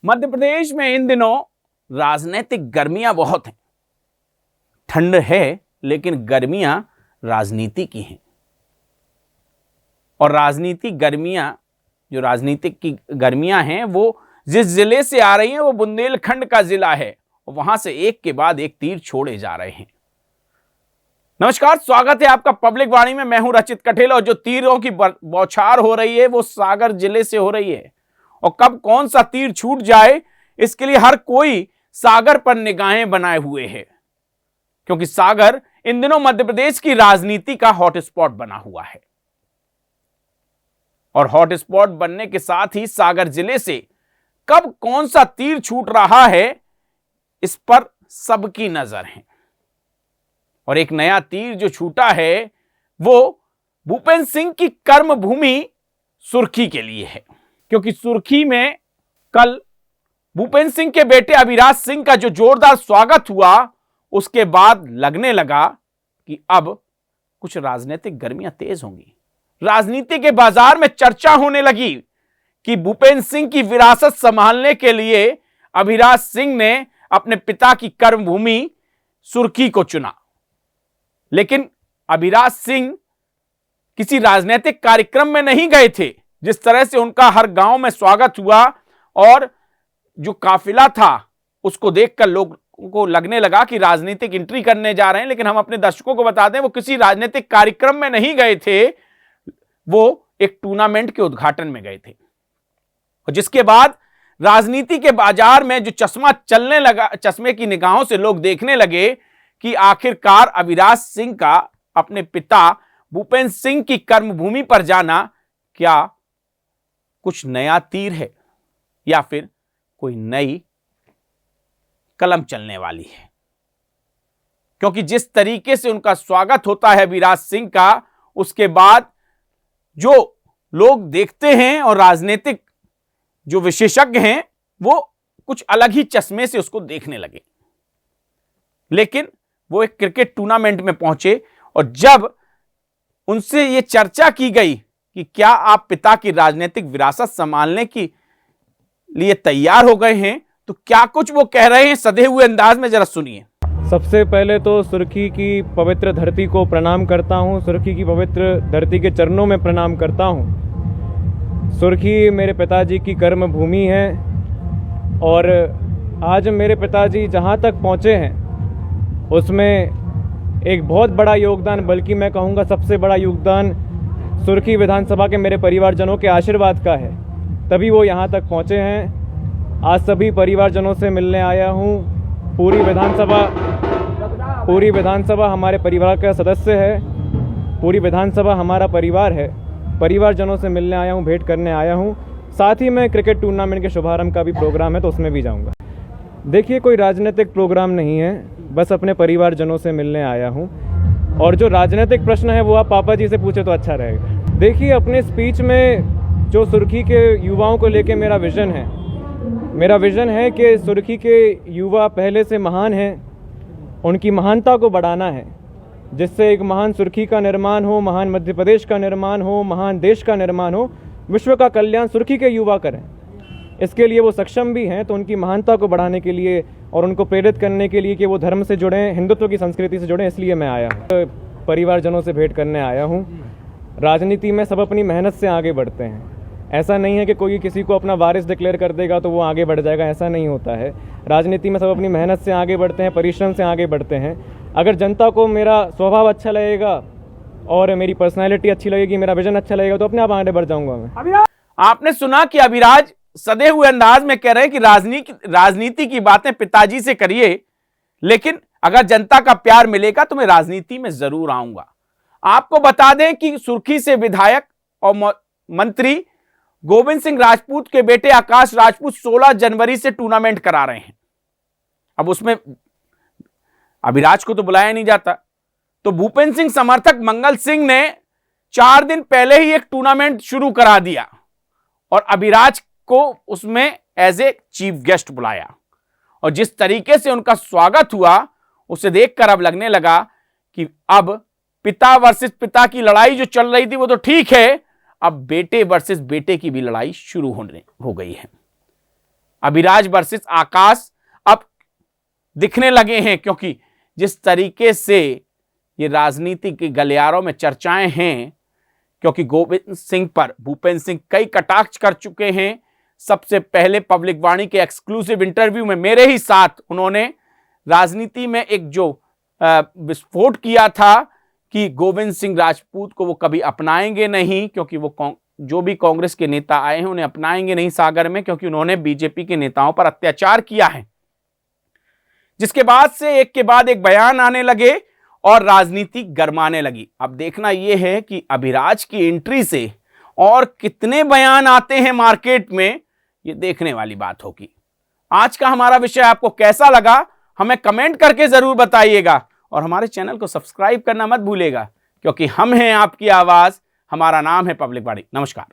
मध्य प्रदेश में इन दिनों राजनीतिक गर्मियां बहुत हैं। ठंड है लेकिन गर्मियां राजनीति की हैं। और राजनीतिक गर्मियां जो राजनीतिक की गर्मियां हैं वो जिस जिले से आ रही हैं वो बुंदेलखंड का जिला है और वहां से एक के बाद एक तीर छोड़े जा रहे हैं। नमस्कार, स्वागत है आपका पब्लिक वाणी में। मैं हूं रचित कठेल और जो तीरों की बौछार हो रही है वो सागर जिले से हो रही है। और कब कौन सा तीर छूट जाए इसके लिए हर कोई सागर पर निगाहें बनाए हुए है, क्योंकि सागर इन दिनों मध्य प्रदेश की राजनीति का हॉटस्पॉट बना हुआ है। और हॉटस्पॉट बनने के साथ ही सागर जिले से कब कौन सा तीर छूट रहा है इस पर सबकी नजर है। और एक नया तीर जो छूटा है वो भूपेंद्र सिंह की कर्म भूमि सुर्खी के लिए है, क्योंकि सुर्खी में कल भूपेंद्र सिंह के बेटे अभिराज सिंह का जो जोरदार स्वागत हुआ उसके बाद लगने लगा कि अब कुछ राजनीतिक गर्मियां तेज होंगी। राजनीति के बाजार में चर्चा होने लगी कि भूपेंद्र सिंह की विरासत संभालने के लिए अभिराज सिंह ने अपने पिता की कर्मभूमि सुर्खी को चुना। लेकिन अभिराज सिंह किसी राजनीतिक कार्यक्रम में नहीं गए थे। जिस तरह से उनका हर गांव में स्वागत हुआ और जो काफिला था उसको देखकर लोगों को लगने लगा कि राजनीतिक एंट्री करने जा रहे हैं। लेकिन हम अपने दर्शकों को बता दें वो किसी राजनीतिक कार्यक्रम में नहीं गए थे, वो एक टूर्नामेंट के उद्घाटन में गए थे। और जिसके बाद राजनीति के बाजार में जो चश्मा चलने लगा, चश्मे की निगाहों से लोग देखने लगे कि आखिरकार अभिराज सिंह का अपने पिता भूपेंद्र सिंह की कर्मभूमि पर जाना क्या कुछ नया तीर है या फिर कोई नई कलम चलने वाली है। क्योंकि जिस तरीके से उनका स्वागत होता है अभिराज सिंह का, उसके बाद जो लोग देखते हैं और राजनीतिक जो विशेषज्ञ हैं वो कुछ अलग ही चश्मे से उसको देखने लगे। लेकिन वो एक क्रिकेट टूर्नामेंट में पहुंचे और जब उनसे ये चर्चा की गई कि क्या आप पिता की राजनीतिक विरासत संभालने के लिए तैयार हो गए हैं, तो क्या कुछ वो कह रहे हैं सधे हुए अंदाज में, जरा सुनिए। सबसे पहले तो सुर्खी की पवित्र धरती को प्रणाम करता हूं, सुर्खी की पवित्र धरती के चरणों में प्रणाम करता हूं। सुर्खी मेरे पिताजी की कर्म भूमि है और आज मेरे पिताजी जहां तक पहुंचे हैं उसमें एक बहुत बड़ा योगदान, बल्कि मैं कहूंगा सबसे बड़ा योगदान सुर्खी विधानसभा के मेरे परिवारजनों के आशीर्वाद का है, तभी वो यहां तक पहुंचे हैं। आज सभी परिवारजनों से मिलने आया हूं। पूरी विधानसभा हमारे परिवार का सदस्य है, पूरी विधानसभा हमारा परिवार है। परिवारजनों से मिलने आया हूं, भेंट करने आया हूं। साथ ही में क्रिकेट टूर्नामेंट के शुभारंभ का भी प्रोग्राम है तो उसमें भी जाऊंगा। देखिए, कोई राजनीतिक प्रोग्राम नहीं है, बस अपने परिवारजनों से मिलने आया हूं। और जो राजनीतिक प्रश्न है वो आप पापा जी से पूछे तो अच्छा रहेगा। देखिए, अपने स्पीच में जो सुर्खी के युवाओं को लेके मेरा विज़न है कि सुर्खी के युवा पहले से महान हैं, उनकी महानता को बढ़ाना है, जिससे एक महान सुर्खी का निर्माण हो, महान मध्य प्रदेश का निर्माण हो, महान देश का निर्माण हो, विश्व का कल्याण सुर्खी के युवा करें। इसके लिए वो सक्षम भी हैं, तो उनकी महानता को बढ़ाने के लिए और उनको प्रेरित करने के लिए कि वो धर्म से जुड़ें, हिंदुत्व की संस्कृति से जुड़ें, इसलिए मैं आया हूँ। परिवारजनों से भेंट करने आया हूँ। राजनीति में सब अपनी मेहनत से आगे बढ़ते हैं। ऐसा नहीं है कि कोई किसी को अपना वारिस डिक्लेयर कर देगा तो वो आगे बढ़ जाएगा, ऐसा नहीं होता है। राजनीति में सब अपनी मेहनत से आगे बढ़ते हैं, परिश्रम से आगे बढ़ते हैं। अगर जनता को मेरा स्वभाव अच्छा लगेगा और मेरी पर्सनैलिटी अच्छी लगेगी, मेरा विजन अच्छा लगेगा, तो अपने आप आगे बढ़ जाऊंगा मैं। आपने सुना कि अभिराज सधे हुए अंदाज में कह रहे हैं कि राजनीति की बातें पिताजी से करिए, लेकिन अगर जनता का प्यार मिलेगा तो मैं राजनीति में जरूर आऊंगा। आपको बता दें कि सुर्खी से विधायक और मंत्री गोविंद सिंह राजपूत के बेटे आकाश राजपूत 16 जनवरी से टूर्नामेंट करा रहे हैं। अब उसमें अभिराज को तो बुलाया नहीं जाता, तो भूपेंद्र सिंह समर्थक मंगल सिंह ने 4 दिन पहले ही एक टूर्नामेंट शुरू करा दिया और अभिराज को उसमें एज ए चीफ गेस्ट बुलाया। और जिस तरीके से उनका स्वागत हुआ उसे देखकर अब लगने लगा कि अब पिता वर्सेस पिता की लड़ाई जो चल रही थी वो तो ठीक है, अब बेटे वर्सेस बेटे की भी लड़ाई शुरू हो गई है। अभिराज वर्सेस आकाश अब दिखने लगे हैं, क्योंकि जिस तरीके से ये राजनीति के गलियारों में चर्चाएं हैं, क्योंकि गोविंद सिंह पर भूपेंद्र सिंह कई कटाक्ष कर चुके हैं। सबसे पहले पब्लिक वाणी के एक्सक्लूसिव इंटरव्यू में मेरे ही साथ उन्होंने राजनीति में एक जो विस्फोट किया था कि गोविंद सिंह राजपूत को वो कभी अपनाएंगे नहीं, क्योंकि वो जो भी कांग्रेस के नेता आए हैं उन्हें अपनाएंगे नहीं सागर में, क्योंकि उन्होंने बीजेपी के नेताओं पर अत्याचार किया है। जिसके बाद से एक के बाद एक बयान आने लगे और राजनीति गरमाने लगी। अब देखना यह है कि अभिराज की एंट्री से और कितने बयान आते हैं मार्केट में, ये देखने वाली बात होगी। आज का हमारा विषय आपको कैसा लगा हमें कमेंट करके जरूर बताइएगा, और हमारे चैनल को सब्सक्राइब करना मत भूलिएगा, क्योंकि हम हैं आपकी आवाज, हमारा नाम है पब्लिक वाणी। नमस्कार।